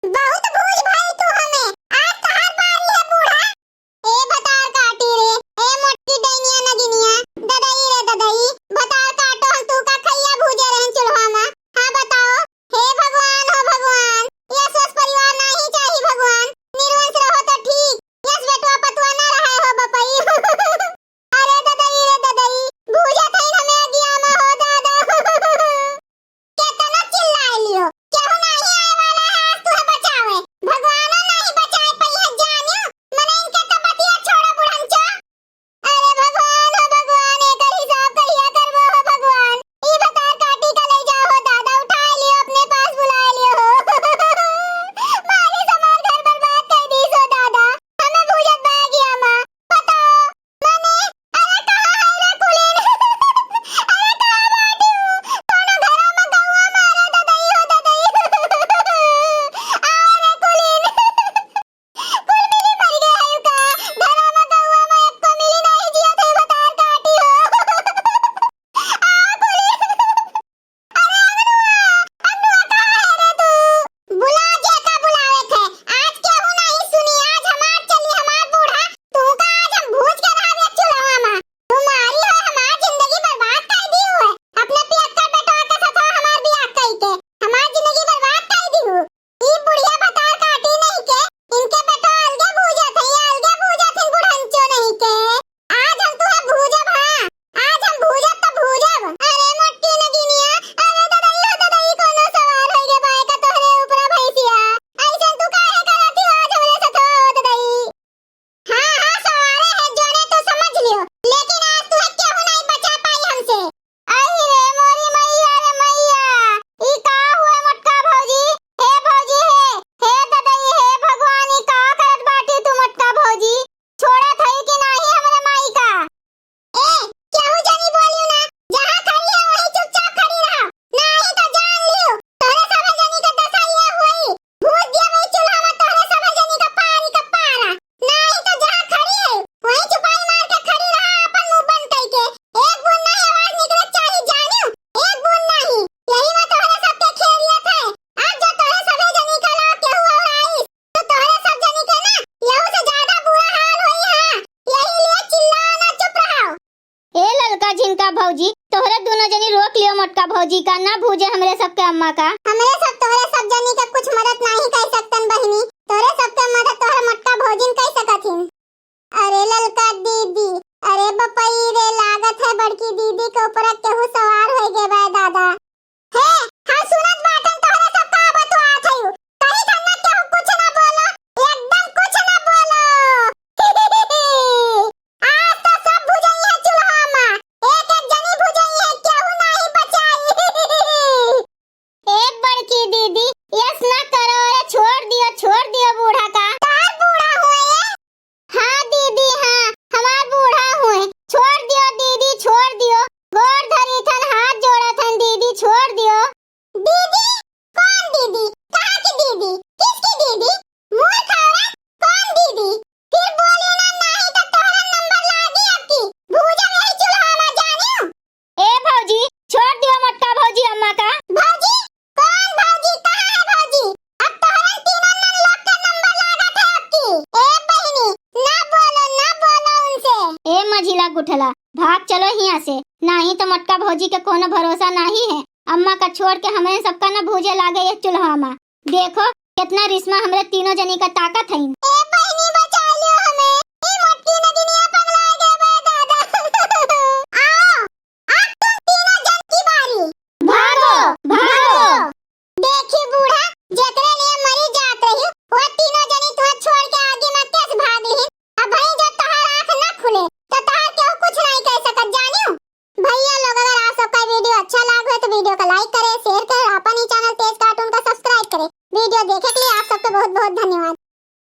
बहुत भूल भाई तू हमें। आज तहार बारी है बूढ़ा। ए बतार काटी रे, ए मोटी डैनिया नगिनिया, ददई रे ददई, बतार काटो हम तू का खैया भूजे रहन चुल्हा में। हां बताओ, हे भगवान हो भगवान, यस वस परिवार नहीं चाहिए भगवान, निर्वंश रहो तो ठीक, यस बेटवा पतवा ना रहा हो बपई। अरे ददई रे ददई, भूजा थई हमें अगिया में हो दादा। केतना चिल्लाए लियो, केहू नहीं आए वाला है आज तुहे बचावे, भगवानो नहीं बचाए पइया जानियो, मने इनके तो बतिया छोड़ो बुढ़ंचो। अरे भगवान हो भगवान, एकर हिसाब कहिया करबो हो भगवान, ई बतार काटी का ले जाओ हो दादा, उठा लियो अपने पास बुला लियो हो। मारी समार घर बर्बाद कर दी सो दादा, हमें भूजत बह गया मां, बताओ मने। अरे कहां है रे कुलीन? अरे कहां बैठी हूं, कोनो घरा में गौवा मारे ददई हो ददई। आ रे कुलीन, कुल मिली मर गए है का, घरा में गौवा में एक को मिली नहीं जिया थे बतार काटी हो। आ कुलीन, अरे अनुआ कहां है रे तू? बुला जे का बुलावे थे, आज केहू नहीं सुनी, आज हमार चली हमार बूढ़ा, तू का आज हम भूज के रहा चुलवा में, तुम्हारी हो हमार जिंदगी बर्बाद कर दी हुए, अपने पियक्कर बेटवा के साथ हमार बियाह कई के हमार जिंदगी बर्बाद कर दी हु। ई बुढ़िया बतार काटी नहीं के, इनके बेटा अलगे भूजा थे, अलगे भूजा थे बुढ़ंचो नहीं के, आज हम तुहे भूजब। हां आज हम भूजब तो भूजब। अरे मोटी नगिनिया, अरे ददई हो ददई, कोनो सवार होई गे बाय का तोहरे ऊपर भैंसिया, ऐसन तू काहे करती हो आज हमरे साथ हो ददई? हां सवारे है जोने तो समझ लियो, लेकिन आज तुहे केहू नहीं बचा पाई हमसे। आई रे मोरी मैया रे मैया, ई का हुए मोटका भौजी? हे भौजी हे ददई, हे भगवान, ई का करत बाटी तू मोटका भौजी? छोड़त हई कि नाही हमरे माई का? ए केहू जनी बोलियो ना, जहां खड़ी है वहीं चुपचाप खड़ी रहो, नहीं तो जान लियो तोरे सबे जनी का दशा ये हुई, भूज दिया मैं चूल्हा में तोरे सबे जनी का पारी का पारा, नहीं तो जहां खड़ी है वहीं चुपाई मार के खड़ी रहा, अपन मुंह बंद करके, एक बूंद नहीं आवाज निकले चाहिए जानियो, एक बूंद नहीं, यही में तोरे सबके खैरियत है। आज जो तोरे सबे जनी का लाभ केहू और आईस, तो तोरे सब जनी के ना यहू से ज्यादा बुरा हाल होई है, यही लिए चिल्लाओ ना, चुप रहो। ए ललका झिनका भौजी, तोहरे दोनों जनी रोक लियो मोटका भौजी का, ना भूजे हमरे सबके अम्मा का। हमरे सब तोहरे सब जनी के कुछ मदद नहीं कर सकतन बहिनी, तोहरे सबके मदद तोहरे मोटका भौजी कर सकथिन। अरे ललका दीदी, अरे बपई रे, लागत है बड़की दीदी के ऊपर केहू सवार होई गे बा दादा। हे हम सुनत बाटन तोहरे सब का बतवात हयू, कहीं धन्ना केहू कुछ ना बोलो, एकदम कुछ ना बोलो। आज तो सब भुजई है चूल्हा में, एक एक जनी भुजई है, केहू नहीं बचाई। एक बड़की दीदी, यस ना करो रे, छोड़ दियो बूढ़ा का। तार बूढ़ा हुए ये? हां दीदी हां, हमार बूढ़ा हुए, छोड़ दियो दीदी, छोड़ दियो, गोर धरी थन, हाथ जोड़ा थन दीदी, छोड़ दियो। दीदी? कौन दीदी? कहां की दीदी? किसकी दीदी? मूर्ख औरत, कौन दीदी? फिर बोली ना, नहीं तो तोहरा नंबर लागी आपकी, भूजा यही चूल्हा में जानियो। ए भौजी, छोड़ दियो मोटका भौजी अम्मा का। भौजी? कौन भौजी? कहां है भौजी? अब तोहरा तीनों नन लोग का नंबर लागत है आपकी। ए बहिनी, ना बोलो उनसे। ए मझिला गुठला, भाग चलो यहाँ से, नहीं तो मोटका भौजी के कोनो भरोसा नहीं है, अम्मा का छोड़ के हमें सबका न भूजे लागे ये चूल्हा में। देखो कितना रिश्मा हमरे तीनों जनी का ताकत है।